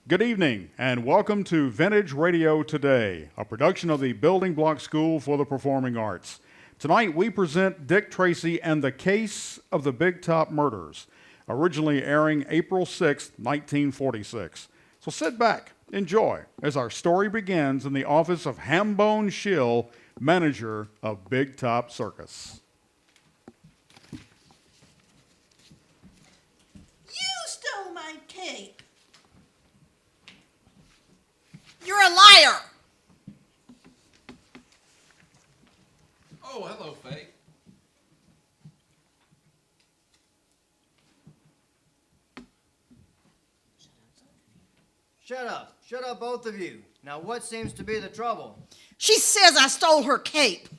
Good evening, and welcome to Vintage Radio Today, a production of the Building Block School for the Performing Arts. Tonight, we present Dick Tracy and the Case of the Big Top Murders, originally airing April 6, 1946. So sit back, enjoy, as our story begins in the office of Hambone Schill, manager of Big Top Circus. You stole my cape. You're a liar! Oh, hello, Faye. Shut up. Shut up, both of you. Now, what seems to be the trouble? She says I stole her cape.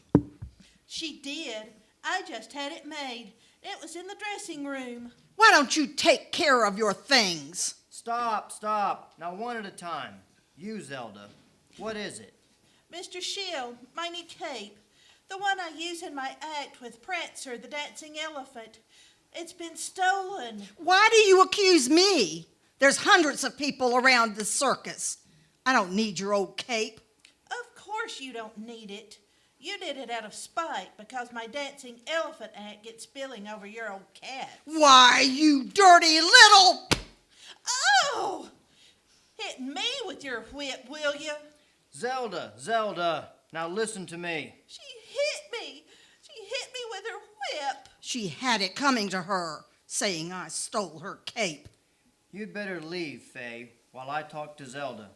She did. I just had it made. It was in the dressing room. Why don't you take care of your things? Stop. Now, one at a time. You, Zelda. What is it? Mr. Schill, my new cape. The one I use in my act with Prancer, the dancing elephant. It's been stolen. Why do you accuse me? There's hundreds of people around the circus. I don't need your old cape. Of course you don't need it. You did it out of spite because my dancing elephant act gets spilling over your old cat. Why, you dirty little... Oh! Hit me with your whip, will you? Zelda. Now, listen to me. She hit me. She hit me with her whip. She had it coming to her, saying I stole her cape. You'd better leave, Faye, while I talk to Zelda.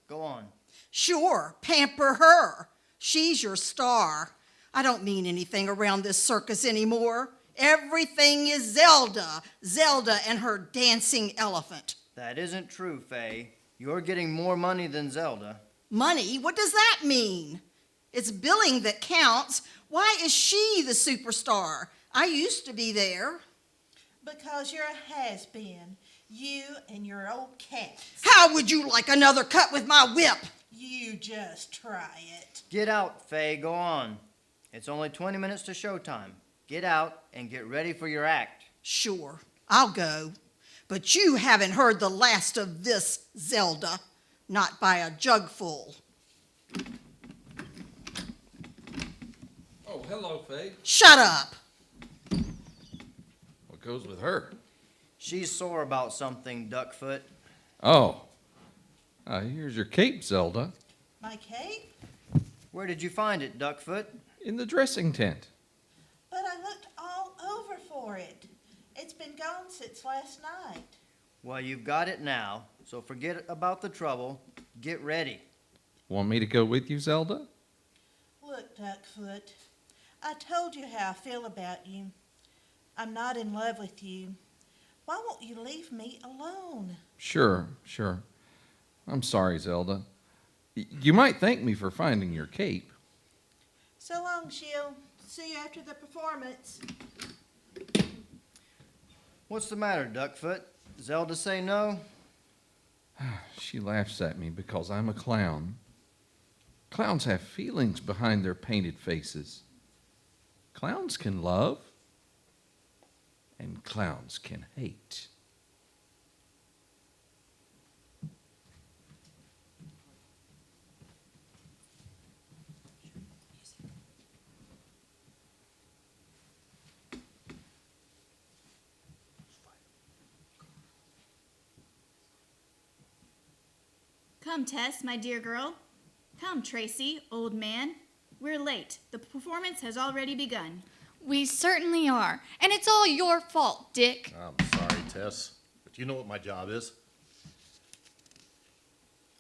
Go on. Sure, pamper her. She's your star. I don't mean anything around this circus anymore. Everything is Zelda. Zelda and her dancing elephant. That isn't true, Faye. You're getting more money than Zelda. Money? What does that mean? It's billing that counts. Why is she the superstar? I used to be there. Because you're a has-been. You and your old cats. How would you like another cut with my whip? You just try it. Get out, Faye. Go on. It's only 20 minutes to showtime. Get out and get ready for your act. Sure, I'll go. But you haven't heard the last of this, Zelda. Not by a jugful. Oh, hello, Faye. Shut up. What goes with her? She's sore about something, Duckfoot. Oh. Here's your cape, Zelda. My cape? Where did you find it, Duckfoot? In the dressing tent. But I looked all over for it. It's been gone since last night. Well, you've got it now, so forget about the trouble. Get ready. Want me to go with you, Zelda? Look, Duckfoot, I told you how I feel about you. I'm not in love with you. Why won't you leave me alone? Sure. I'm sorry, Zelda. You might thank me for finding your cape. So long, Schill. See you after the performance. What's the matter, Duckfoot? Zelda say no? She laughs at me because I'm a clown. Clowns have feelings behind their painted faces. Clowns can love, and clowns can hate. Come, Tess, my dear girl. Come, Tracy, old man. We're late. The performance has already begun. We certainly are. And it's all your fault, Dick. I'm sorry, Tess, but you know what my job is.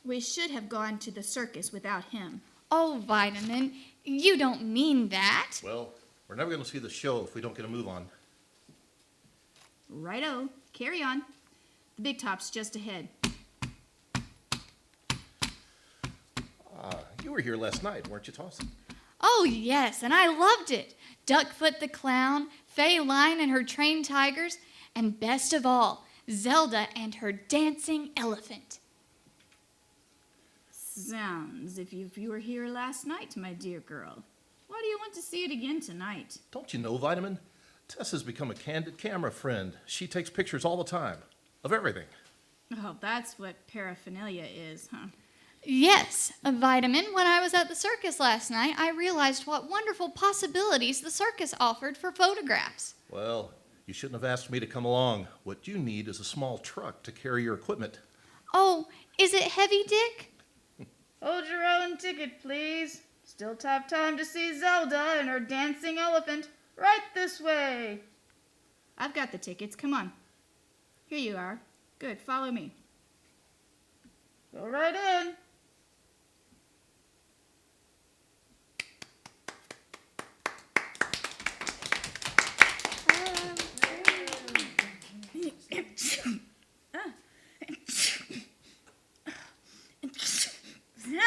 We should have gone to the circus without him. Oh, Vitamin, you don't mean that. Well, we're never going to see the show if we don't get a move on. Righto. Carry on. The big top's just ahead. You were here last night, weren't you, Toss? Oh, yes, and I loved it. Duckfoot the clown, Fay Lion and her trained tigers, and best of all, Zelda and her dancing elephant. Sounds if you were here last night, my dear girl. Why do you want to see it again tonight? Don't you know, Vitamin? Tess has become a candid camera friend. She takes pictures all the time, of everything. Oh, that's what paraphernalia is, huh? Yes, a vitamin. When I was at the circus last night, I realized what wonderful possibilities the circus offered for photographs. Well, you shouldn't have asked me to come along. What you need is a small truck to carry your equipment. Oh, is it heavy, Dick? Hold your own ticket, please. Still have time to see Zelda and her dancing elephant. Right this way. I've got the tickets. Come on. Here you are. Good. Follow me. Go right in.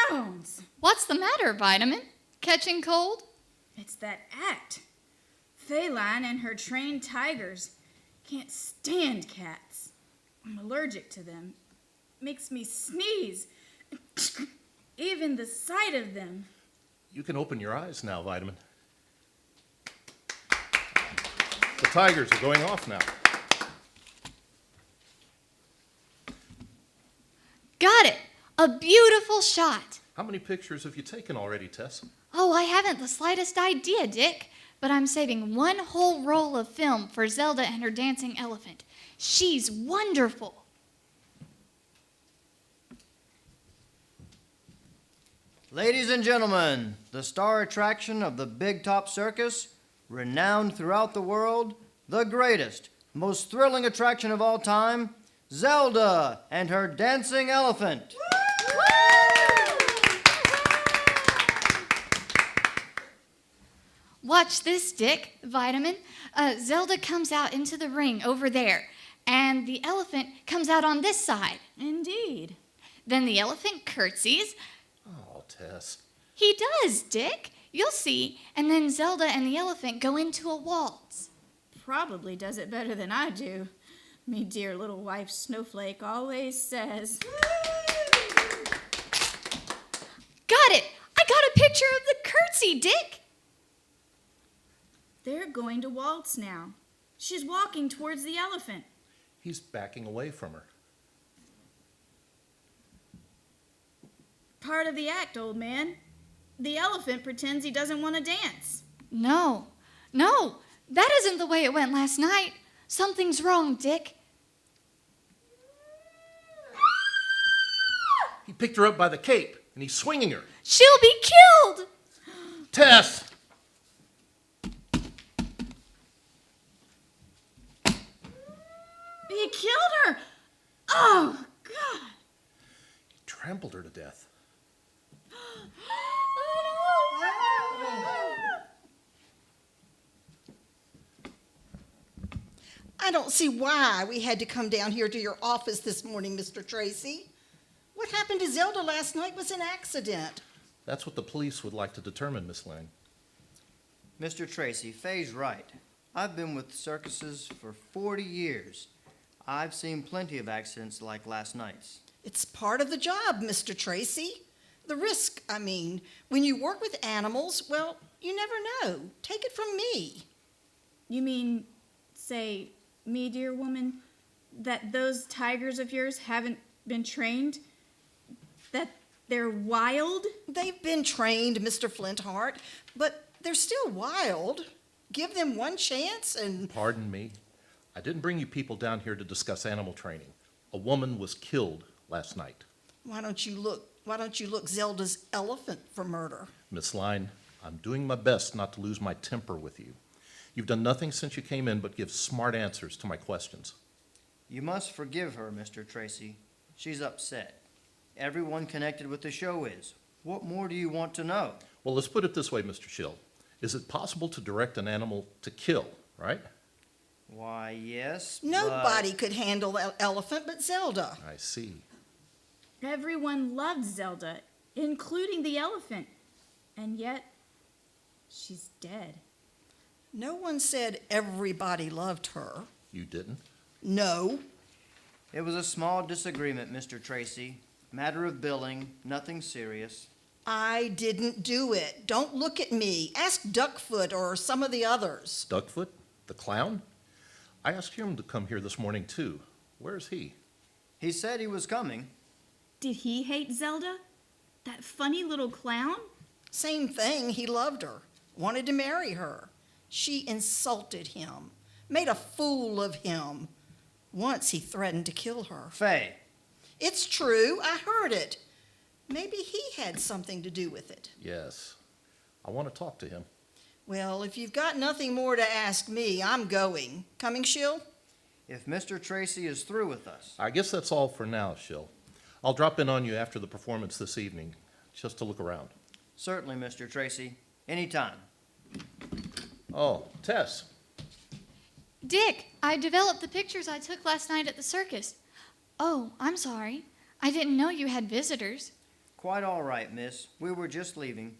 Zounds! What's the matter, Vitamin? Catching cold? It's that act. Feline and her trained tigers can't stand cats. I'm allergic to them. Makes me sneeze. Even the sight of them. You can open your eyes now, Vitamin. The tigers are going off now. Got it! A beautiful shot. How many pictures have you taken already, Tess? Oh, I haven't the slightest idea, Dick. But I'm saving one whole roll of film for Zelda and her dancing elephant. She's wonderful. Ladies and gentlemen, the star attraction of the Big Top Circus, renowned throughout the world, the greatest, most thrilling attraction of all time, Zelda and her dancing elephant. Watch this, Dick, Vitamin. Zelda comes out into the ring over there, and the elephant comes out on this side. Indeed. Then the elephant curtsies. Oh, Tess. He does, Dick. You'll see. And then Zelda and the elephant go into a waltz. Probably does it better than I do. Me dear little wife Snowflake always says. Got it! I got a picture of the curtsy, Dick! They're going to waltz now. She's walking towards the elephant. He's backing away from her. Part of the act, old man. The elephant pretends he doesn't want to dance. No, that isn't the way it went last night. Something's wrong, Dick. He picked her up by the cape, and he's swinging her. She'll be killed! Tess! He killed her! Oh, God! He trampled her to death. I don't see why we had to come down here to your office this morning, Mr. Tracy. What happened to Zelda last night was an accident. That's what the police would like to determine, Miss Lang. Mr. Tracy, Faye's right. I've been with circuses for 40 years. I've seen plenty of accidents like last night's. It's part of the job, Mr. Tracy. The risk, I mean. When you work with animals, well, you never know. Take it from me. You mean, say, me, dear woman, that those tigers of yours haven't been trained? That they're wild? They've been trained, Mr. Flintheart, but they're still wild. Give them one chance and... Pardon me. I didn't bring you people down here to discuss animal training. A woman was killed last night. Why don't you look Zelda's elephant for murder? Miss Line, I'm doing my best not to lose my temper with you. You've done nothing since you came in but give smart answers to my questions. You must forgive her, Mr. Tracy. She's upset. Everyone connected with the show is. What more do you want to know? Well, let's put it this way, Mr. Schill. Is it possible to direct an animal to kill, right? Why, yes, Nobody could handle an elephant but Zelda. I see. Everyone loved Zelda, including the elephant. And yet, she's dead. No one said everybody loved her. You didn't? No. It was a small disagreement, Mr. Tracy. Matter of billing, nothing serious. I didn't do it. Don't look at me. Ask Duckfoot or some of the others. Duckfoot? The clown? I asked him to come here this morning, too. Where's he? He said he was coming. Did he hate Zelda? That funny little clown? Same thing, he loved her, wanted to marry her. She insulted him, made a fool of him. Once he threatened to kill her. Fay, It's true, I heard it. Maybe he had something to do with it. Yes. I want to talk to him. Well, if you've got nothing more to ask me, I'm going. Coming, Shill? if Mr. Tracy is through with us. I guess that's all for now, Shill. I'll drop in on you after the performance this evening, just to look around. Certainly, Mr. Tracy. Anytime. Oh, Tess. Dick, I developed the pictures I took last night at the circus. Oh, I'm sorry. I didn't know you had visitors. Quite all right, miss. We were just leaving.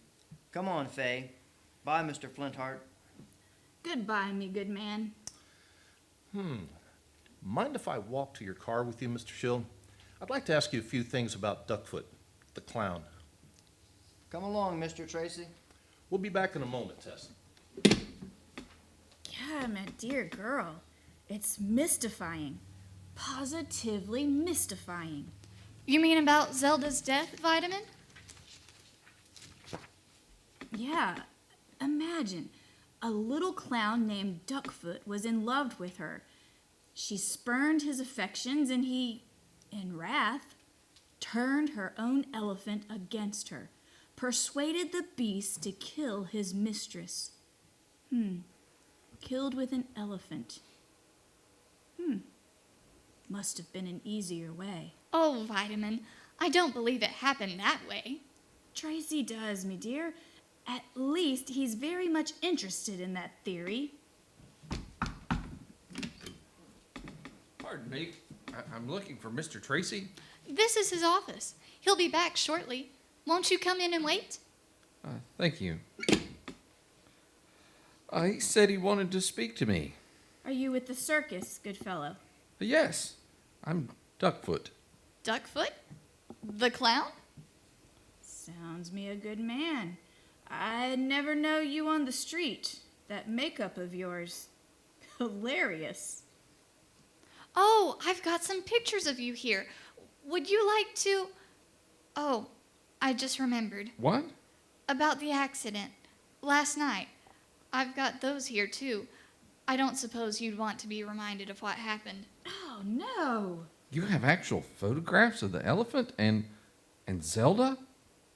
Come on, Fay. Bye, Mr. Flintheart. Goodbye, me good man. Mind if I walk to your car with you, Mr. Shill? I'd like to ask you a few things about Duckfoot, the clown. Come along, Mr. Tracy. We'll be back in a moment, Tess. Yeah, my dear girl. It's mystifying. Positively mystifying. You mean about Zelda's death, Vitamin? Yeah, imagine. A little clown named Duckfoot was in love with her. She spurned his affections and he, in wrath, turned her own elephant against her, persuaded the beast to kill his mistress. Killed with an elephant. Must have been an easier way. Oh, Vitamin, I don't believe it happened that way. Tracy does, me dear. At least he's very much interested in that theory. Pardon me. I'm looking for Mr. Tracy. This is his office. He'll be back shortly. Won't you come in and wait? Thank you. He said he wanted to speak to me. Are you with the circus, good fellow? Yes, I'm Duckfoot. Duckfoot? The clown? Sounds me a good man. I'd never know you on the street. That makeup of yours. Hilarious. Oh, I've got some pictures of you here. Would you like to... Oh, I just remembered. What? About the accident. Last night. I've got those here, too. I don't suppose you'd want to be reminded of what happened. Oh, no. You have actual photographs of the elephant and Zelda?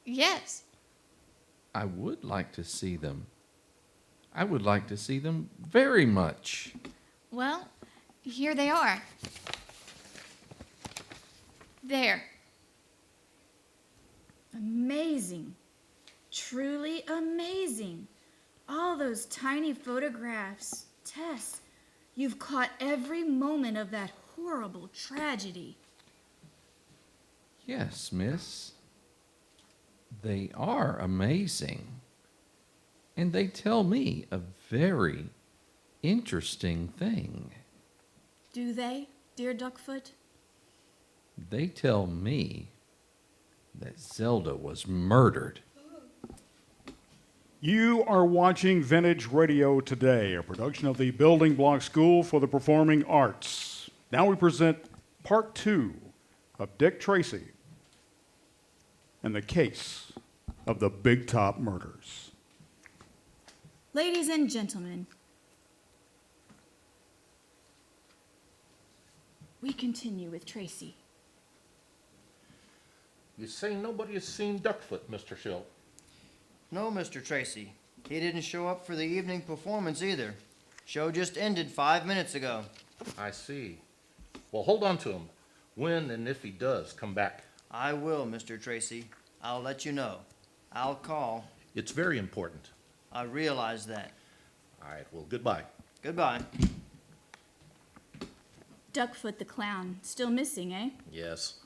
Yes. I would like to see them. I would like to see them very much. Well, here they are. There. Amazing. Truly amazing. All those tiny photographs. Tess, you've caught every moment of that horrible tragedy. Yes, miss. They are amazing. And they tell me a very interesting thing. Do they, dear Duckfoot? They tell me that Zelda was murdered. You are watching Vintage Radio Today, a production of the Building Block School for the Performing Arts. Now we present part 2 of Dick Tracy and the case of the Big Top murders. Ladies and gentlemen, we continue with Tracy. You say nobody has seen Duckfoot, Mr. Shill? No, Mr. Tracy. He didn't show up for the evening performance either. Show just ended 5 minutes ago. I see. Well, hold on to him. When and if he does come back. I will, Mr. Tracy. I'll let you know. I'll call. It's very important. I realize that. All right, well, goodbye. Goodbye. Duckfoot the clown, still missing, eh? Yes.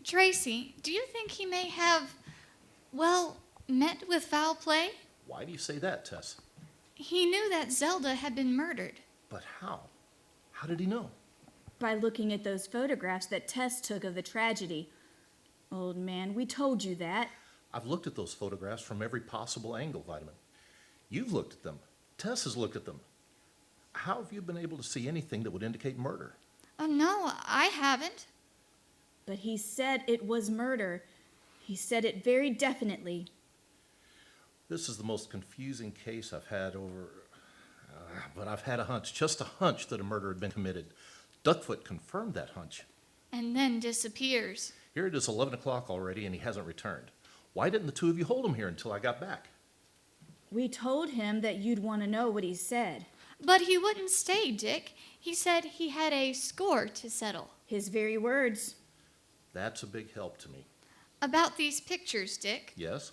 Tracy, do you think he may have, well, met with foul play? Why do you say that, Tess? He knew that Zelda had been murdered. But how? How did he know? By looking at those photographs that Tess took of the tragedy. Old man, we told you that. I've looked at those photographs from every possible angle, Vitamin. You've looked at them. Tess has looked at them. How have you been able to see anything that would indicate murder? Oh, no, I haven't. But he said it was murder. He said it very definitely. This is the most confusing case I've had but I've had a hunch, just a hunch that a murder had been committed. Duckfoot confirmed that hunch. And then disappears. Here it is 11 o'clock already and he hasn't returned. Why didn't the two of you hold him here until I got back? We told him that you'd want to know what he said. But he wouldn't stay, Dick. He said he had a score to settle. His very words. That's a big help to me. About these pictures, Dick. Yes,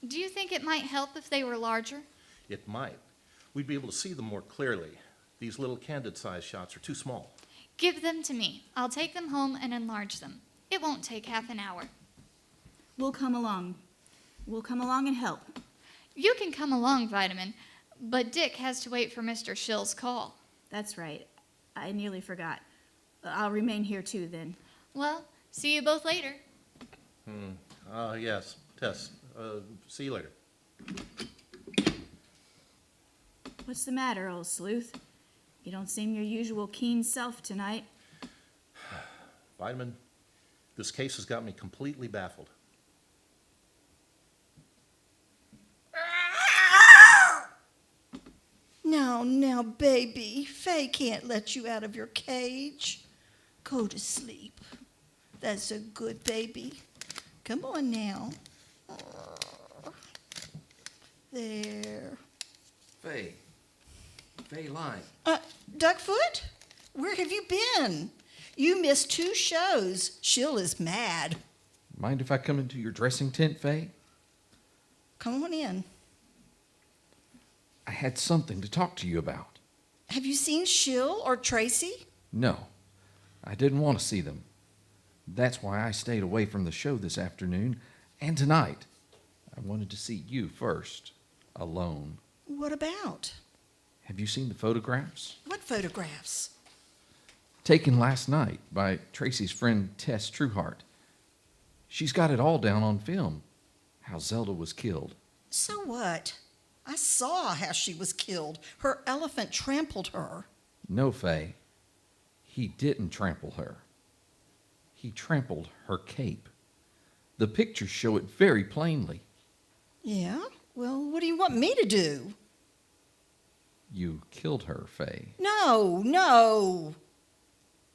Do you think it might help if they were larger? it might. We'd be able to see them more clearly. These little candid-sized shots are too small. Give them to me. I'll take them home and enlarge them. It won't take half an hour. We'll come along. We'll come along and help. You can come along, Vitamin, but Dick has to wait for Mr. Schill's call. That's right. I nearly forgot. I'll remain here too then. Well, see you both later. Yes, Tess. See you later. What's the matter, old sleuth? You don't seem your usual keen self tonight. Vitamin, this case has got me completely baffled. Now, baby, Faye can't let you out of your cage. Go to sleep. That's a good baby. Come on now. There. Faye. Faye Line. Duckfoot? Where have you been? You missed 2 shows. She'll is mad. Mind if I come into your dressing tent, Faye? Come on in. I had something to talk to you about. Have you seen Shill or Tracy? No, I didn't want to see them. That's why I stayed away from the show this afternoon and tonight. I wanted to see you first, alone. What about? Have you seen the photographs? What photographs? Taken last night by Tracy's friend Tess Trueheart. She's got it all down on film, how Zelda was killed. So what? I saw how she was killed. Her elephant trampled her. No, Faye. He didn't trample her. He trampled her cape. The pictures show it very plainly. Yeah? Well, what do you want me to do? You killed her, Faye. No.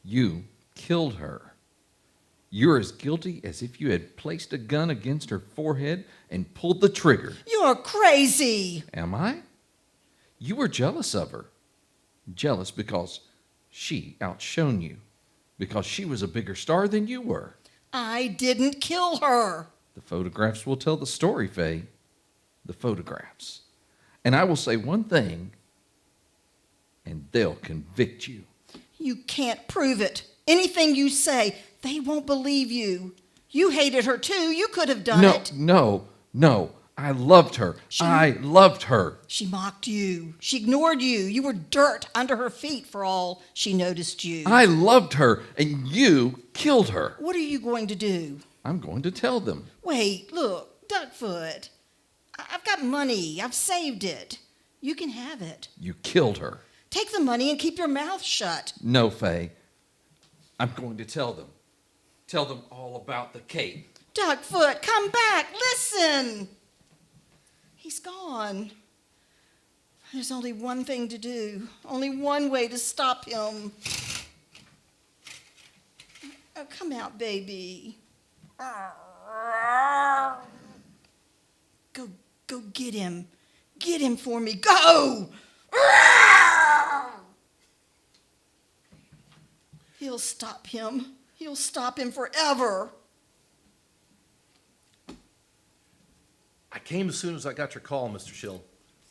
You killed her. You're as guilty as if you had placed a gun against her forehead and pulled the trigger. You're crazy. Am I? You were jealous of her. Jealous because she outshone you. Because she was a bigger star than you were. I didn't kill her. The photographs will tell the story, Faye. The photographs. And I will say one thing, and they'll convict you. You can't prove it. Anything you say, they won't believe you. You hated her too. You could have done it. No. I loved her. I loved her. She mocked you. She ignored you. You were dirt under her feet for all she noticed you. I loved her, and you killed her. What are you going to do? I'm going to tell them. Wait, look, Duckfoot. I've got money. I've saved it. You can have it. You killed her. Take the money and keep your mouth shut. No, Faye. I'm going to tell them. Tell them all about the cape. Duckfoot, come back. Listen. He's gone. There's only one thing to do. Only one way to stop him. Oh, come out, baby. Go get him. Get him for me. Go! He'll stop him. He'll stop him forever. I came as soon as I got your call, Mr. Schill.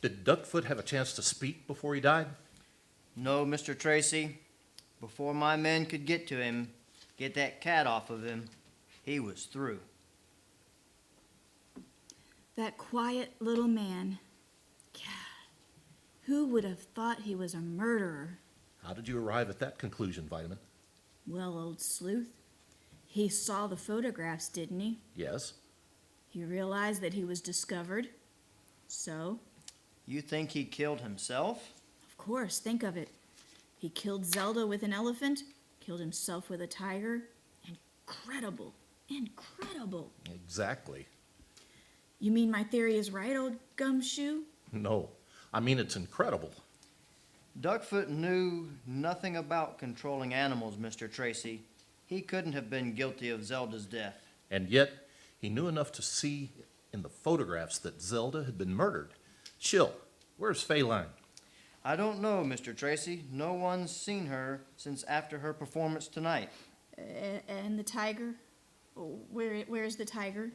Did Duckfoot have a chance to speak before he died? No, Mr. Tracy. Before my men could get to him, get that cat off of him, he was through. That quiet little man. God, who would have thought he was a murderer? How did you arrive at that conclusion, Vitamin? Well, old sleuth, he saw the photographs, didn't he? Yes. He realized that he was discovered. So, You think he killed himself? of course, think of it. He killed Zelda with an elephant, killed himself with a tiger, and Incredible. Incredible. Exactly. You mean my theory is right, old gumshoe? No, I mean it's incredible. Duckfoot knew nothing about controlling animals, Mr. Tracy. He couldn't have been guilty of Zelda's death. And yet, he knew enough to see in the photographs that Zelda had been murdered. Chill, where's Feline? I don't know, Mr. Tracy. No one's seen her since after her performance tonight. And the tiger? Where's the tiger?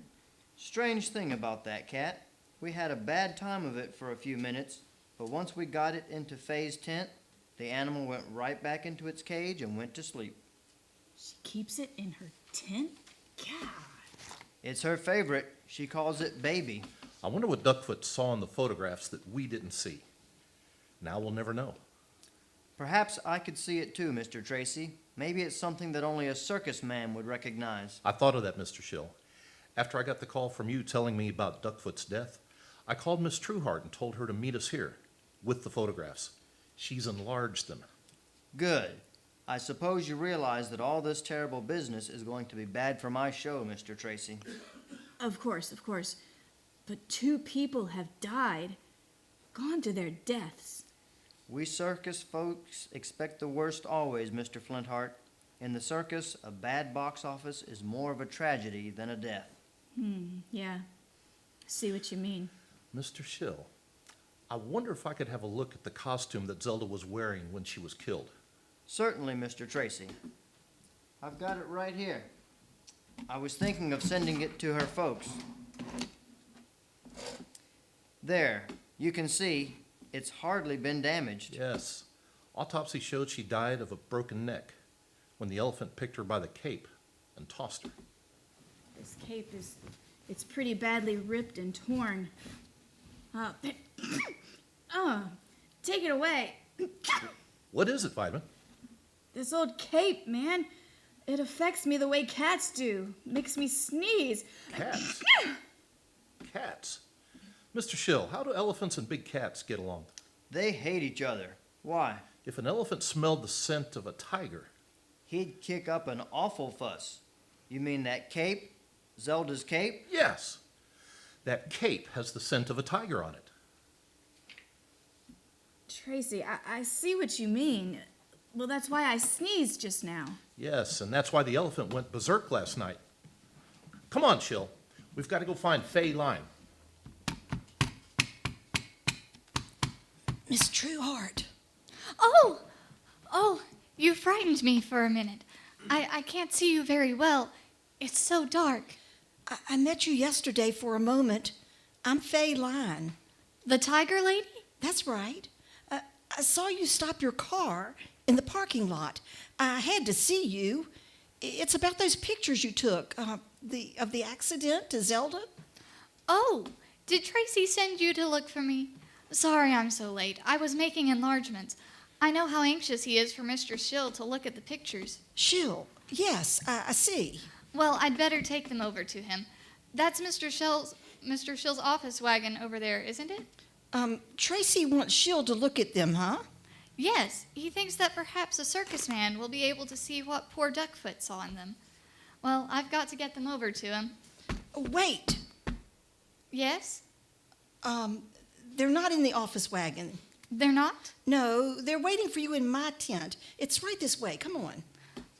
Strange thing about that cat. We had a bad time of it for a few minutes, but once we got it into Faye's tent, the animal went right back into its cage and went to sleep. She keeps it in her tent? God. It's her favorite. She calls it Baby. I wonder what Duckfoot saw in the photographs that we didn't see. Now we'll never know. Perhaps I could see it too, Mr. Tracy. Maybe it's something that only a circus man would recognize. I thought of that, Mr. Schill. After I got the call from you telling me about Duckfoot's death, I called Miss Trueheart and told her to meet us here with the photographs. She's enlarged them. Good. I suppose you realize that all this terrible business is going to be bad for my show, Mr. Tracy. Of course, of course. But 2 people have died, gone to their deaths. We circus folks expect the worst always, Mr. Flintheart. In the circus, a bad box office is more of a tragedy than a death. Yeah. See what you mean. Mr. Schill, I wonder if I could have a look at the costume that Zelda was wearing when she was killed. Certainly, Mr. Tracy. I've got it right here. I was thinking of sending it to her folks. There, you can see it's hardly been damaged. Yes. Autopsy showed she died of a broken neck when the elephant picked her by the cape and tossed her. This cape it's pretty badly ripped and torn. Oh, take it away. What is it, Vitamin? This old cape, man. It affects me the way cats do. Makes me sneeze. Cats. Cats. Mr. Schill, how do elephants and big cats get along? They hate each other. Why? If an elephant smelled the scent of a tiger, He'd kick up an awful fuss. You mean that cape? Zelda's cape? yes, that cape has the scent of a tiger on it. Tracy, I see what you mean. Well, that's why I sneezed just now. Yes, and that's why the elephant went berserk last night. Come on, Chill. We've got to go find Feline. Miss Trueheart. Oh, you frightened me for a minute. I can't see you very well. It's so dark. I met you yesterday for a moment. I'm Feline. The tiger lady? That's right. I saw you stop your car in the parking lot. I had to see you. It's about those pictures you took of the accident to Zelda. Oh, did Tracy send you to look for me? Sorry I'm so late. I was making enlargements. I know how anxious he is for Mr. Schill to look at the pictures. Schill. Yes, I see. Well, I'd better take them over to him. That's Mr. Schill's office wagon over there, isn't it? Tracy wants Schill to look at them, huh? Yes, he thinks that perhaps a circus man will be able to see what poor Duckfoot saw in them. Well, I've got to get them over to him. Wait. Yes? They're not in the office wagon. They're not? No, they're waiting for you in my tent. It's right this way. Come on.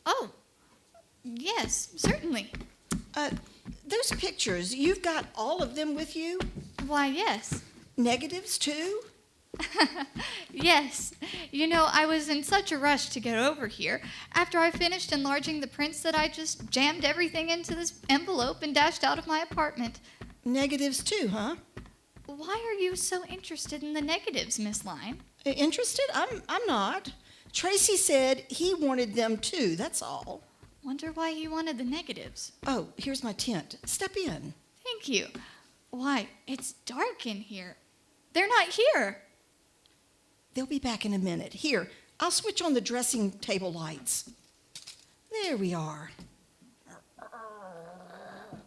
Oh, yes, certainly. Those pictures, you've got all of them with you? Why, yes. Negatives, too? Yes. You know, I was in such a rush to get over here. After I finished enlarging the prints that I just jammed everything into this envelope and dashed out of my apartment. Negatives, too, huh? Why are you so interested in the negatives, Miss Line? Interested? I'm not. Tracy said he wanted them, too. That's all. Wonder why he wanted the negatives. Oh, here's my tent. Step in. Thank you. Why, it's dark in here. They're not here. They'll be back in a minute. Here, I'll switch on the dressing table lights. There we are.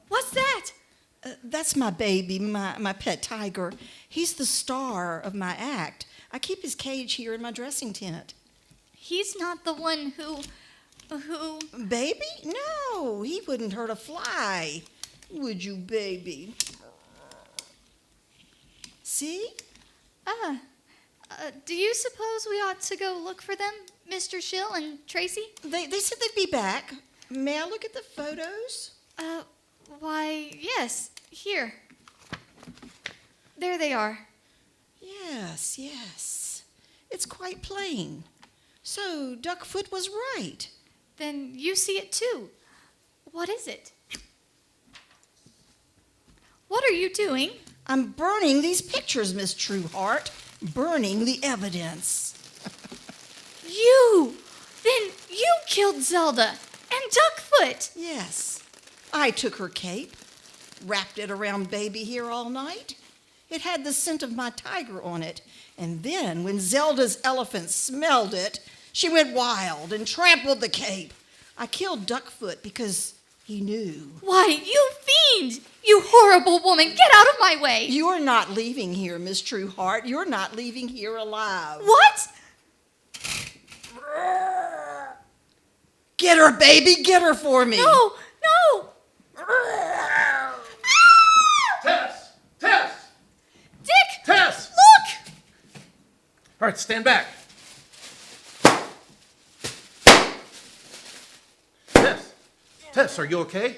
What's that? That's my baby, my pet tiger. He's the star of my act. I keep his cage here in my dressing tent. He's not the one who... Who? Baby? No, he wouldn't hurt a fly. Would you, baby? See? Do you suppose we ought to go look for them, Mr. Schill and Tracy? They said they'd be back. May I look at the photos? Why, yes. Here. There they are. Yes, yes. It's quite plain. So Duckfoot was right. Then you see it too. What is it? What are you doing? I'm burning these pictures, Miss Trueheart. Burning the evidence. You! Then you killed Zelda and Duckfoot! Yes. I took her cape, wrapped it around baby here all night. It had the scent of my tiger on it. And then when Zelda's elephant smelled it, she went wild and trampled the cape. I killed Duckfoot because he knew. Why, you fiend! You horrible woman! Get out of my way! You're not leaving here, Miss Trueheart. You're not leaving here alive. What? Get her, baby. Get her for me. No! No! Tess! Tess! Dick! Tess! Look! All right, stand back. Tess! Tess, are you okay?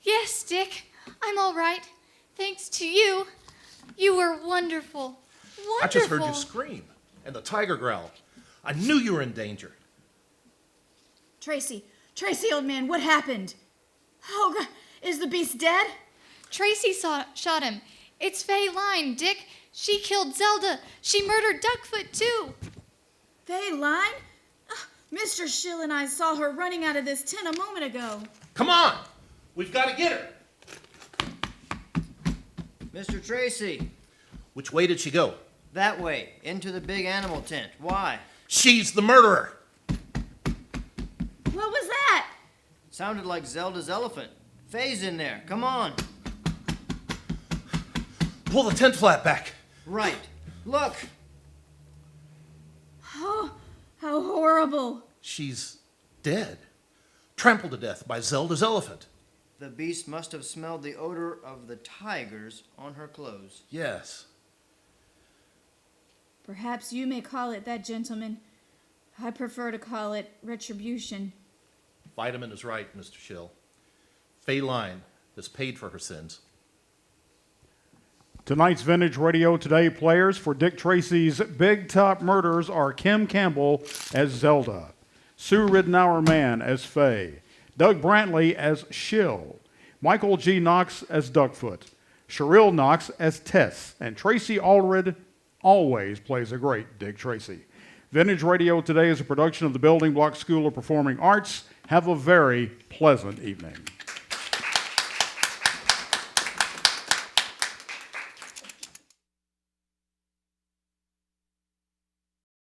Yes, Dick. I'm all right. Thanks to you. You were wonderful. Wonderful. I just heard you scream and the tiger growl. I knew you were in danger. Tracy, old man, what happened? Oh, God, is the beast dead? Tracy shot him. It's Fay Line, Dick. She killed Zelda. She murdered Duckfoot, too. Fay Line? Mr. Schill and I saw her running out of this tent a moment ago. Come on! We've got to get her. Mr. Tracy, Which way did she go? that way, into the big animal tent. Why? She's the murderer. What was that? Sounded like Zelda's elephant. Faye's in there. Come on. Pull the tent flap back. Right. Look. Oh, how horrible. She's dead. Trampled to death by Zelda's elephant. The beast must have smelled the odor of the tigers on her clothes. Yes. Perhaps you may call it that, gentlemen. I prefer to call it retribution. Vitamin is right, Mr. Schill. Fay Line has paid for her sins. Tonight's Vintage Radio Today players for Dick Tracy's Big Top Murders are Kim Campbell as Zelda, Sue Ridenour Mann as Fay, Doug Brantley as Schill, Michael G. Knox as Duckfoot, Cheryl Knox as Tess, and Tracy Allred always plays a great Dick Tracy. Vintage Radio Today is a production of the Building Block School of Performing Arts. Have a very pleasant evening.